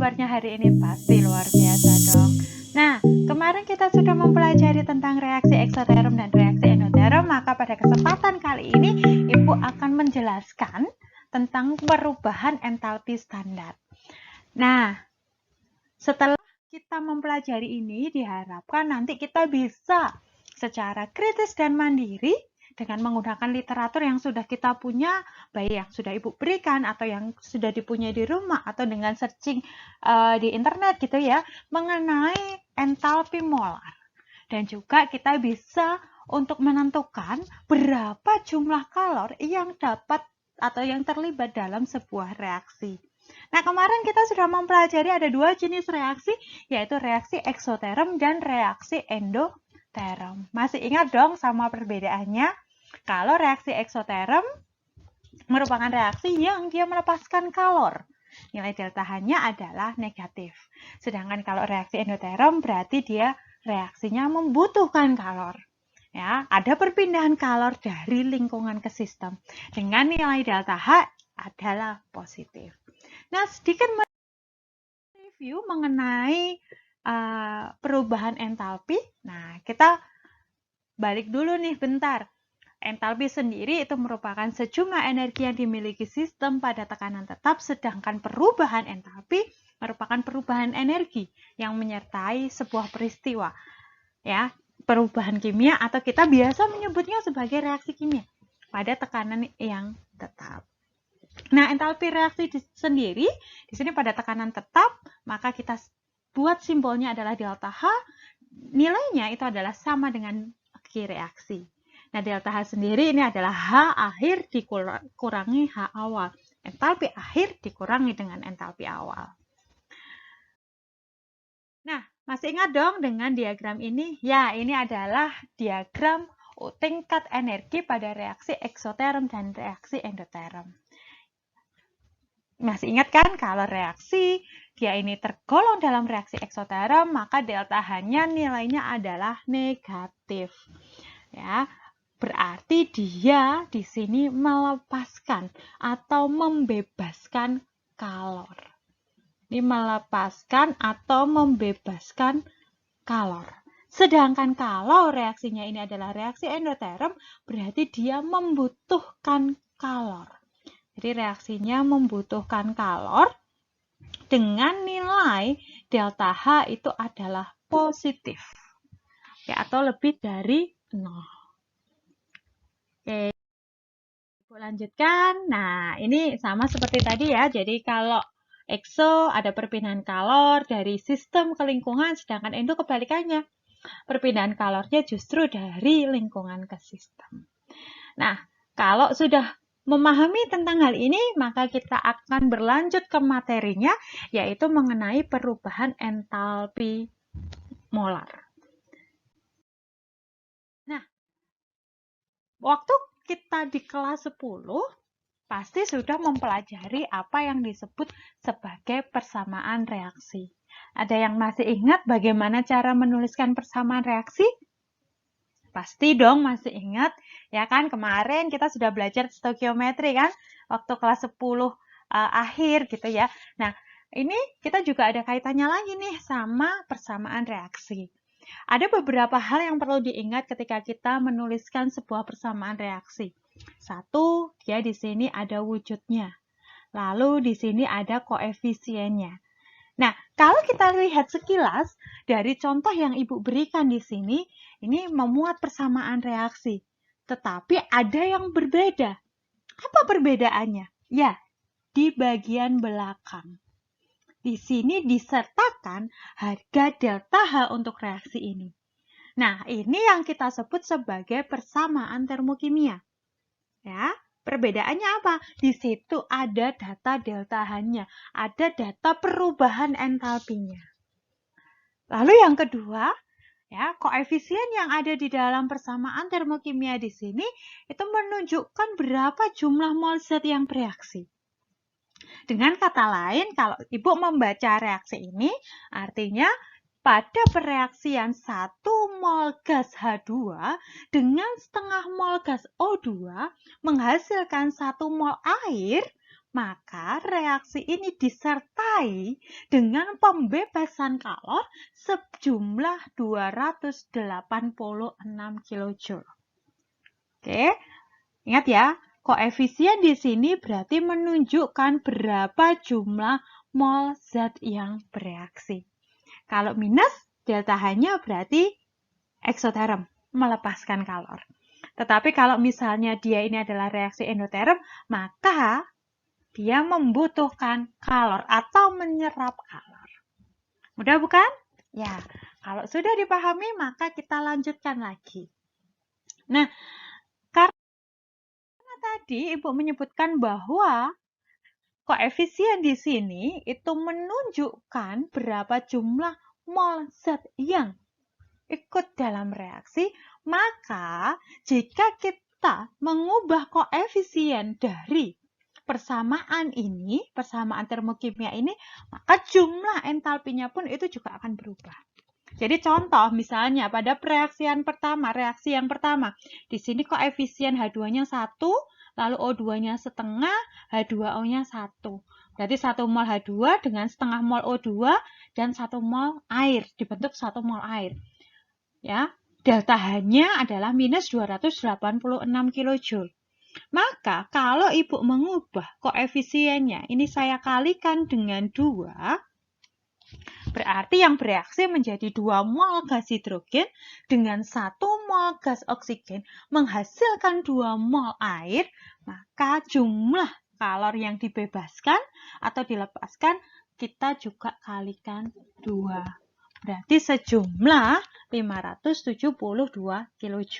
kabarnya hari ini? Pasti luar biasa dong. Nah, kemarin kita sudah mempelajari tentang reaksi eksoterm dan reaksi endoterm, maka pada kesempatan kali ini Ibu akan menjelaskan tentang perubahan entalpi standar. Nah, setelah kita mempelajari ini, diharapkan nanti kita bisa secara kritis dan mandiri dengan menggunakan literatur yang sudah kita punya, baik yang sudah Ibu berikan atau yang sudah dipunyai di rumah atau dengan searching di internet gitu ya, mengenai entalpi molar. Dan juga kita bisa untuk menentukan berapa jumlah kalor yang dapat atau yang terlibat dalam sebuah reaksi. Nah, kemarin kita sudah mempelajari ada dua jenis reaksi, yaitu reaksi eksoterm dan reaksi endoterm. Masih ingat dong sama perbedaannya? Kalau reaksi eksoterm merupakan reaksi yang dia melepaskan kalor. Nilai delta H-nya adalah negatif. Sedangkan kalau reaksi endoterm berarti dia reaksinya membutuhkan kalor. Ya, ada perpindahan kalor dari lingkungan ke sistem dengan nilai delta H adalah positif. Nah, sedikit review mengenai perubahan entalpi. Nah, kita balik dulu nih bentar. Entalpi sendiri itu merupakan sejumlah energi yang dimiliki sistem pada tekanan tetap, sedangkan perubahan entalpi merupakan perubahan energi yang menyertai sebuah peristiwa. Ya, perubahan kimia atau kita biasa menyebutnya sebagai reaksi kimia pada tekanan yang tetap. Nah, entalpi reaksi sendiri di sini pada tekanan tetap, maka kita buat simbolnya adalah delta H. Nilainya itu adalah sama dengan Q reaksi. Nah, delta H sendiri ini adalah H akhir dikurangi H awal. Entalpi akhir dikurangi dengan entalpi awal. Nah, masih ingat dong dengan diagram ini? Ya, ini adalah diagram tingkat energi pada reaksi eksoterm dan reaksi endoterm. Masih ingat kan kalau reaksi dia ini tergolong dalam reaksi eksoterm, maka delta H-nya nilainya adalah negatif. Ya, berarti dia di sini melepaskan atau membebaskan kalor. Ini melepaskan atau membebaskan kalor. Sedangkan kalau reaksinya ini adalah reaksi endoterm, berarti dia membutuhkan kalor. Jadi reaksinya membutuhkan kalor dengan nilai delta H itu adalah positif. Ya, atau lebih dari 0. Oke, lanjutkan. Nah, ini sama seperti tadi ya. Jadi kalau ekso ada perpindahan kalor dari sistem ke lingkungan, sedangkan endo kebalikannya. Perpindahan kalornya justru dari lingkungan ke sistem. Nah, kalau sudah memahami tentang hal ini, maka kita akan berlanjut ke materinya, yaitu mengenai perubahan entalpi molar. Nah, waktu kita di kelas 10, pasti sudah mempelajari apa yang disebut sebagai persamaan reaksi. Ada yang masih ingat bagaimana cara menuliskan persamaan reaksi? Pasti dong masih ingat, ya kan? Kemarin kita sudah belajar stoikiometri kan? Waktu kelas 10 akhir gitu ya. Nah, ini kita juga ada kaitannya lagi nih sama persamaan reaksi. Ada beberapa hal yang perlu diingat ketika kita menuliskan sebuah persamaan reaksi. Satu, dia di sini ada wujudnya. Lalu di sini ada koefisiennya. Nah, kalau kita lihat sekilas dari contoh yang Ibu berikan di sini, ini memuat persamaan reaksi. Tetapi ada yang berbeda. Apa perbedaannya? Ya, di bagian belakang. Di sini disertakan harga delta H untuk reaksi ini. Nah, ini yang kita sebut sebagai persamaan termokimia. Ya, perbedaannya apa? Di situ ada data delta H-nya, ada data perubahan entalpinya. Lalu yang kedua, ya, koefisien yang ada di dalam persamaan termokimia di sini itu menunjukkan berapa jumlah mol zat yang bereaksi. Dengan kata lain, kalau Ibu membaca reaksi ini, artinya pada pereaksian 1 mol gas H2 dengan setengah mol gas O2 menghasilkan 1 mol air, maka reaksi ini disertai dengan pembebasan kalor sejumlah 286 kJ. Oke, ingat ya, koefisien di sini berarti menunjukkan berapa jumlah mol zat yang bereaksi. Kalau minus, delta H-nya berarti eksoterm, melepaskan kalor. Tetapi kalau misalnya dia ini adalah reaksi endoterm, maka dia membutuhkan kalor atau menyerap kalor. Mudah bukan? Ya, kalau sudah dipahami, maka kita lanjutkan lagi. Nah, karena tadi Ibu menyebutkan bahwa koefisien di sini itu menunjukkan berapa jumlah mol zat yang ikut dalam reaksi, maka jika kita mengubah koefisien dari persamaan ini, persamaan termokimia ini, maka jumlah entalpinya pun itu juga akan berubah. Jadi contoh misalnya pada reaksi yang pertama, di sini koefisien H2-nya 1, lalu O2-nya setengah, H2O-nya 1. Berarti 1 mol H2 dengan setengah mol O2 dan 1 mol air, dibentuk 1 mol air. Ya, delta H-nya adalah minus 286 kJ. Maka kalau Ibu mengubah koefisiennya, ini saya kalikan dengan 2, berarti yang bereaksi menjadi 2 mol gas hidrogen dengan 1 mol gas oksigen menghasilkan 2 mol air, maka jumlah kalor yang dibebaskan atau dilepaskan kita juga kalikan 2. Berarti sejumlah 572 kJ.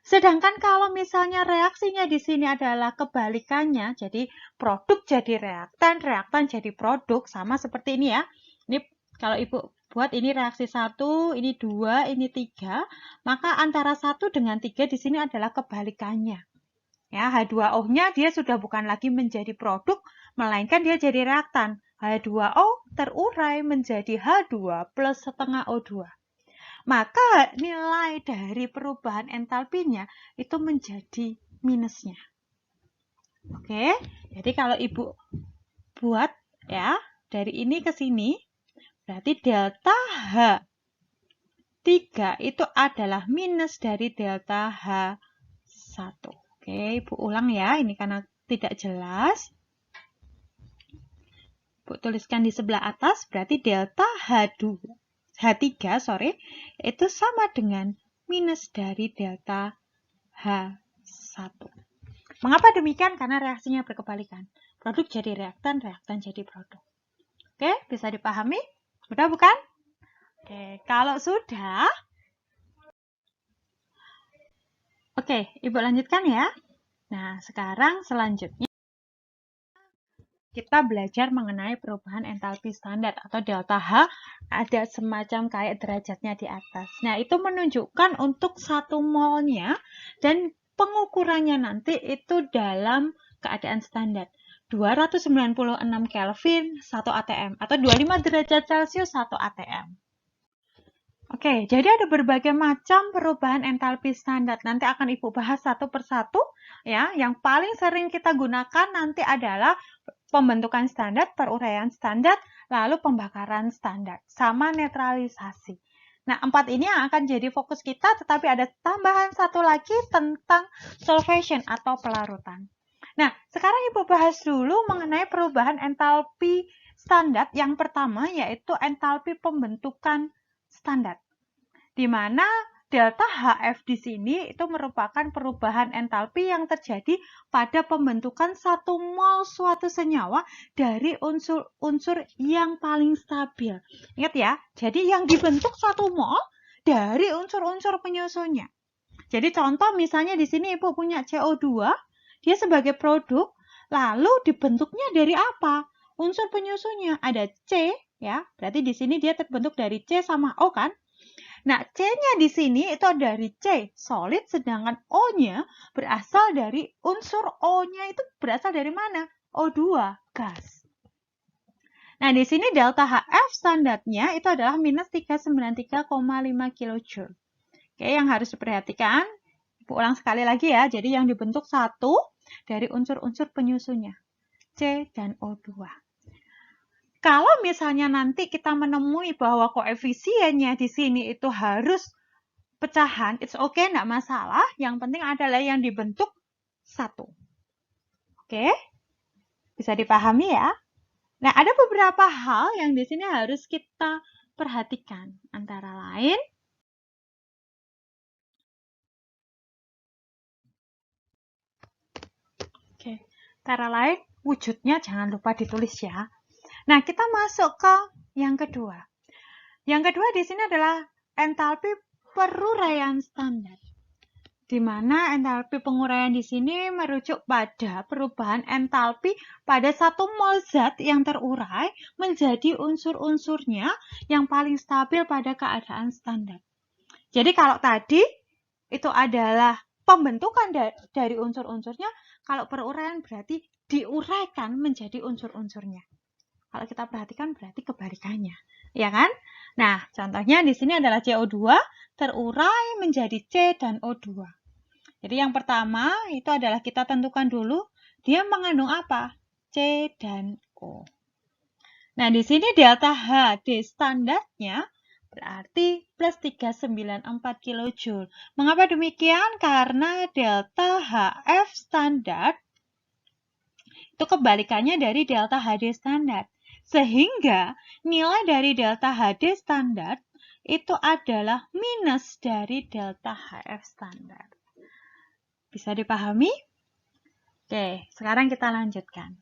Sedangkan kalau misalnya reaksinya di sini adalah kebalikannya, jadi produk jadi reaktan, reaktan jadi produk, sama seperti ini ya. Ini kalau Ibu buat ini reaksi 1, ini 2, ini 3, maka antara 1 dengan 3 di sini adalah kebalikannya. Ya, H2O-nya dia sudah bukan lagi menjadi produk, melainkan dia jadi reaktan. H2O terurai menjadi H2 plus setengah O2. Maka nilai dari perubahan entalpinya itu menjadi minusnya. Oke, jadi kalau Ibu buat ya, dari ini ke sini, berarti delta H3 itu adalah minus dari delta H1. Oke, Ibu ulang ya, ini karena tidak jelas. Ibu tuliskan di sebelah atas, berarti delta H3 itu sama dengan minus dari delta H1. Mengapa demikian? Karena reaksinya berkebalikan. Produk jadi reaktan, reaktan jadi produk. Oke, bisa dipahami? Mudah bukan? Oke, kalau sudah, oke, Ibu lanjutkan ya. Nah, sekarang selanjutnya kita belajar mengenai perubahan entalpi standar atau delta H, ada semacam kayak derajatnya di atas. Nah, itu menunjukkan untuk 1 molnya dan pengukurannya nanti itu dalam keadaan standar. 296 Kelvin 1 atm atau 25 derajat Celcius 1 atm. Oke, jadi ada berbagai macam perubahan entalpi standar. Nanti akan Ibu bahas satu persatu ya. Yang paling sering kita gunakan nanti adalah pembentukan standar, peruraian standar, lalu pembakaran standar, sama netralisasi. Nah, 4 ini yang akan jadi fokus kita, tetapi ada tambahan satu lagi tentang solvation atau pelarutan. Nah, sekarang Ibu bahas dulu mengenai perubahan entalpi standar. Yang pertama yaitu entalpi pembentukan standar, di mana delta HF di sini itu merupakan perubahan entalpi yang terjadi pada pembentukan 1 mol suatu senyawa dari unsur-unsur yang paling stabil. Ingat ya, jadi yang dibentuk 1 mol dari unsur-unsur penyusunnya. Jadi contoh misalnya di sini Ibu punya CO2, dia sebagai produk, lalu dibentuknya dari apa? Unsur penyusunnya ada C, ya, berarti di sini dia terbentuk dari C sama O kan? Nah, C-nya di sini itu dari C, solid, sedangkan O-nya berasal dari unsur O-nya itu berasal dari mana? O2, gas. Nah, di sini delta HF standarnya itu adalah minus 393,5 kJ. Oke, yang harus diperhatikan, Ibu ulang sekali lagi ya, jadi yang dibentuk 1 dari unsur-unsur penyusunnya. C dan O2. Kalau misalnya nanti kita menemui bahwa koefisiennya di sini itu harus pecahan, it's okay, enggak masalah. Yang penting adalah yang dibentuk 1. Oke? Bisa dipahami ya? Nah, ada beberapa hal yang di sini harus kita perhatikan. Antara lain, wujudnya jangan lupa ditulis ya. Nah, kita masuk ke yang kedua. Yang kedua di sini adalah entalpi peruraian standar. Di mana entalpi penguraian di sini merujuk pada perubahan entalpi pada satu mol zat yang terurai menjadi unsur-unsurnya yang paling stabil pada keadaan standar. Jadi kalau tadi itu adalah pembentukan dari unsur-unsurnya, kalau peruraian berarti diuraikan menjadi unsur-unsurnya. Kalau kita perhatikan berarti kebalikannya, ya kan? Nah, contohnya di sini adalah CO2 terurai menjadi C dan O2. Jadi yang pertama itu adalah kita tentukan dulu dia mengandung apa? C dan O. Nah, di sini delta HD standarnya berarti plus 394 kJ. Mengapa demikian? Karena delta HF standar itu kebalikannya dari delta HD standar. Sehingga nilai dari delta HD standar itu adalah minus dari delta HF standar. Bisa dipahami? Oke, sekarang kita lanjutkan.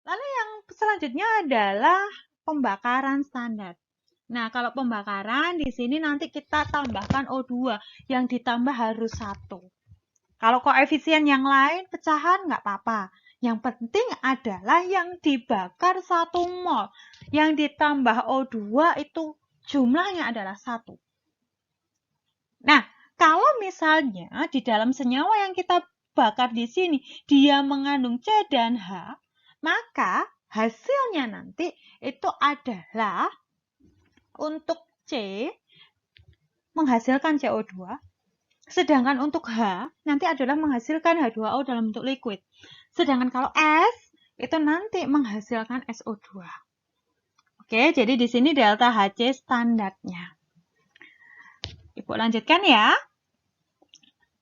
Lalu yang selanjutnya adalah pembakaran standar. Nah, kalau pembakaran di sini nanti kita tambahkan O2 yang ditambah harus 1. Kalau koefisien yang lain pecahan nggak apa-apa. Yang penting adalah yang dibakar 1 mol. Yang ditambah O2 itu jumlahnya adalah 1. Nah, kalau misalnya di dalam senyawa yang kita bakar di sini, dia mengandung C dan H, maka hasilnya nanti itu adalah untuk C menghasilkan CO2, sedangkan untuk H nanti adalah menghasilkan H2O dalam bentuk liquid. Sedangkan kalau S itu nanti menghasilkan SO2. Oke, jadi di sini delta HC standarnya. Ibu lanjutkan ya.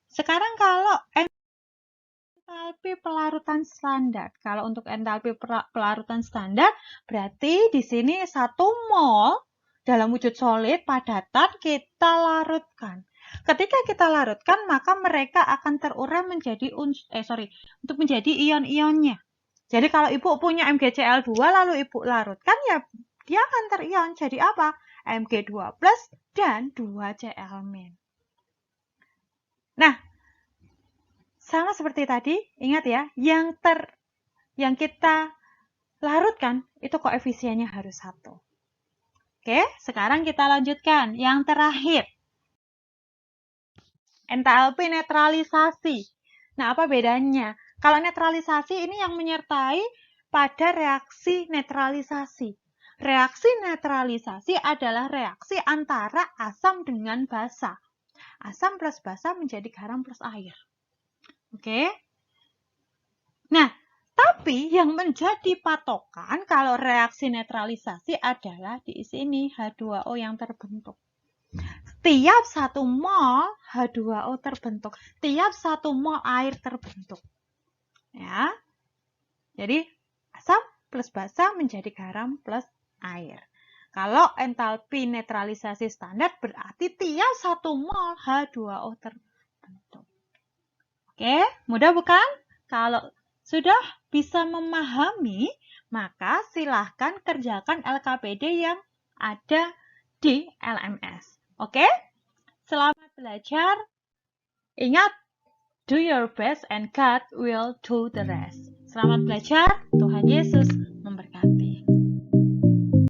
Sekarang kalau entalpi pelarutan standar. Kalau untuk entalpi pelarutan standar berarti di sini 1 mol dalam wujud solid padatan kita larutkan. Ketika kita larutkan, maka mereka akan terurai menjadi untuk menjadi ion-ionnya. Jadi kalau ibu punya MgCl2 lalu ibu larutkan, ya dia akan terion jadi apa? Mg2+ dan 2Cl-. Nah, sama seperti tadi, ingat ya, yang kita larutkan itu koefisiennya harus 1. Oke, sekarang kita lanjutkan. Yang terakhir, entalpi netralisasi. Nah, apa bedanya? Kalau netralisasi ini yang menyertai pada reaksi netralisasi. Reaksi netralisasi adalah reaksi antara asam dengan basa. Asam plus basa menjadi garam plus air. Oke. Nah, tapi yang menjadi patokan kalau reaksi netralisasi adalah di sini H2O yang terbentuk. Tiap 1 mol H2O terbentuk, tiap 1 mol air terbentuk. Ya. Jadi asam plus basa menjadi garam plus air. Kalau entalpi netralisasi standar berarti tiap 1 mol H2O terbentuk. Oke, mudah bukan? Kalau sudah bisa memahami, maka silahkan kerjakan LKPD yang ada di LMS. Oke? Selamat belajar. Ingat, do your best and God will do the rest. Selamat belajar. Tuhan Yesus memberkati.